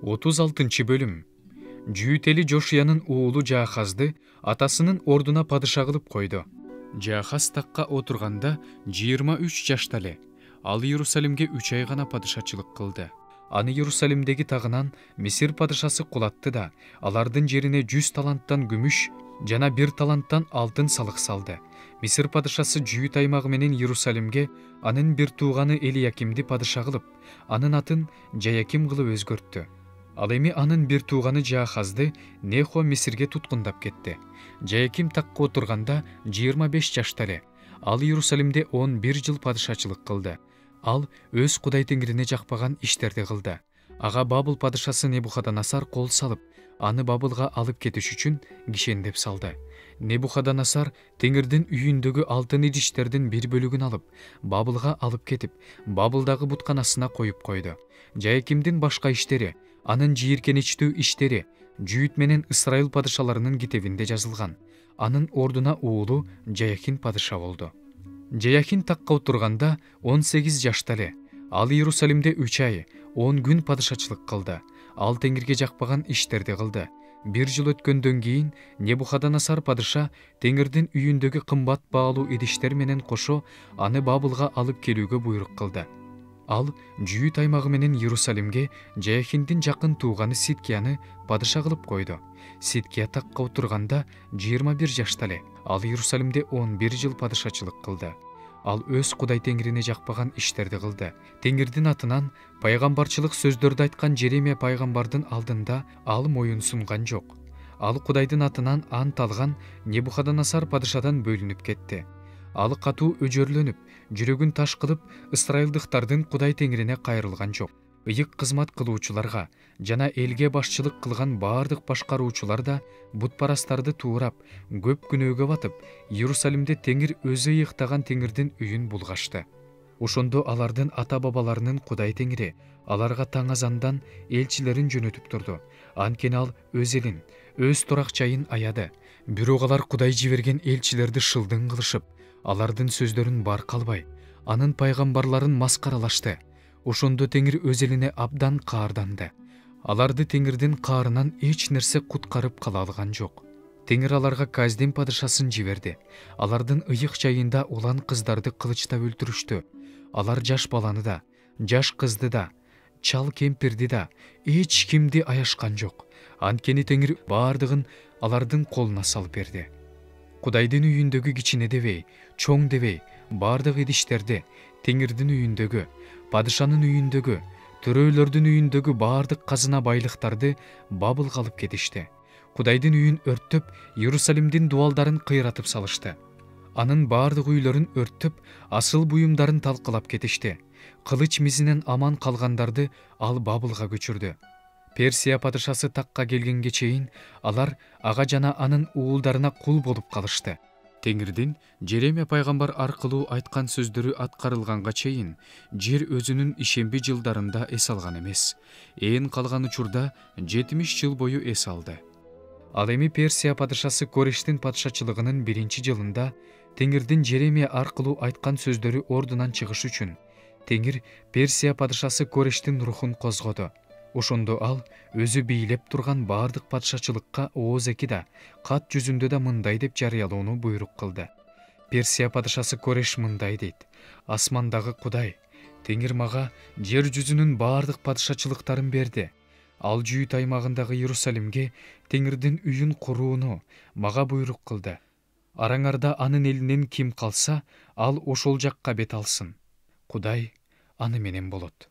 36 бөлүм. Жүйүтели Жошуянын уулу Жаахазды атасынын ордуна падыша кылып койду. Жаахаз такка отурганда 23 жашта эле. Ал Иерусалимге 3 ай гана падышачылык кылды. Аны Иерусалимдеги тагынан Мисир падышасы кулатты да, алардын жерине 100 таланттан күмүш жана 1 таланттан алтын салык салды. Мисир падышасы Жүйүт аймагы менен Иерусалимге анын бир тууганы Элиякимди падыша кылып, анын атын Жаяким кылып өзгөрттү. Ал эми анын бир тууганы Жаахазды Нехо Мисирге туткундап кетти. Жаяким такка отурганда 25 жашта эле. Ал Иерусалимде 11 жыл падышачылык кылды. Ал өз Кудай Теңирине жакпаган иштерди кылды. Ага Бабыл падышасы Небухадоносор кол салып, аны Бабылга алып кетиш үчүн кишендеп салды. Небухадоносор Теңирдин үйүндөгү алтын идиштердин бир бөлүгүн алып, Бабылга алып кетип, Бабылдагы бутканасына коюп койду. Жаякимдин башка иштери, анын жийиркеничтүү иштери Жүйүт менен Ысрайыл падышаларынын китебинде жазылган. Анын ордуна уулу Жаякин падыша болду. Жаякин такка отурганда 18 жашта эле. Ал Иерусалимде 3 ай, 10 күн падышачылык кылды. Ал Теңирге жакпаган иштерди кылды. Бир жыл өткөндөн кийин Небухадоносор падыша Теңирдин үйүндөгү кымбат баалуу идиштер менен кошо аны Бабылга алып келүүгө буйрук кылды. Ал Жүйүт аймагы менен Иерусалимге Жаякиндин жакын тууганы Сидкияны падыша кылып койду. Сидкия такка отурганда 21 жашта эле. Ал Иерусалимде 11 жыл падышачылык кылды. Ал өз Кудай Теңирине жакпаган иштерди кылды. Теңирдин атынан пайгамбарчылык сөздөрдү айткан Жеремия пайгамбардын алдында ал моюн сунган жок. Ал Кудайдын атынан ант алган Небухадоносор падышадан бөлүнүп кетти. Ал катуу өжөрлөнүп, жүрөгүн таш кылып, ысрайылдыктардын Кудай Теңирине кайрылган жок. Ыйык кызмат кылуучуларга жана элге башчылык кылган баардык башкаруучулар да бутпарастарды туурап, көп күнөөгө батып, Иерусалимде Теңир өзү ыйыктаган Теңирдин үйүн булгашты. Ошондо алардын ата-бабаларынын Кудай Теңири аларга таң азандан элчилерин жөнөтүп турду. Анткени ал өз элин, өз турак жайын аяды. Бирок алар Кудай жиберген элчилерди шылдың кылышып, алардын сөздөрүн барк албай, анын пайгамбарларын маскаралашты. Ошондо Теңир өз элине абдан каарданды. Аларды Теңирдин каарынан эч нерсе куткарып кала алган жок. Теңир аларга Каздин падышасын жиберди. Алардын ыйык жайында улан кыздарды кылычтап өлтүрүштү. Алар жаш баланы да, жаш кызды да, чал кемпирди да, эч кимди аяшкан жок. Анткени Теңир баардыгын алардын колуна салып берди. Кудайдын үйүндөгү кичине дебей, чоң дебей, баардык идиштерди Теңирдин үйүндөгү, падышанын үйүндөгү, төрөөлөрдүн үйүндөгү баардык казына байлыктарды Бабылга алып кетишти. Кудайдын үйүн өрттөп, Иерусалимдин дубалдарын кыйратып салышты. Анын баардык үйлөрүн өрттөп, асыл буюмдарын талкалап кетишти. Кылыч мизинен аман калгандарды ал Бабылга көчүрдү. Персия падышасы такка келгенге чейин алар ага жана анын уулдарына кул болуп калышты. Теңирдин Жеремия пайгамбар аркылуу айткан сөздөрү аткарылганга чейин жер өзүнүн ишемби жылдарында эс алган эмес. Ээн калган учурда 70 жыл бою эс алды. Ал эми Персия падышасы Корештин падышачылыгынын 1 жылында Теңирдин Жеремия аркылуу айткан сөздөрү ордунан чыгыш үчүн Теңир Персия падышасы Корештин рухун козгоду. Ошондо ал өзү бийлеп турган баардык падышачылыкка ооз эки да, кат жүзүндө да мындай деп жарыялоону буйрук кылды. Персия падышасы Кореш мындай дейт: асмандагы Кудай, Теңир мага жер жүзүнүн баардык падышачылыктарын берди. Ал Жүйүт аймагындагы Иерусалимге Теңирдин үйүн курууну мага буйрук кылды. Араңарда анын элинен ким калса, ал ошол жакка бет алсын. Кудай аны менен болот.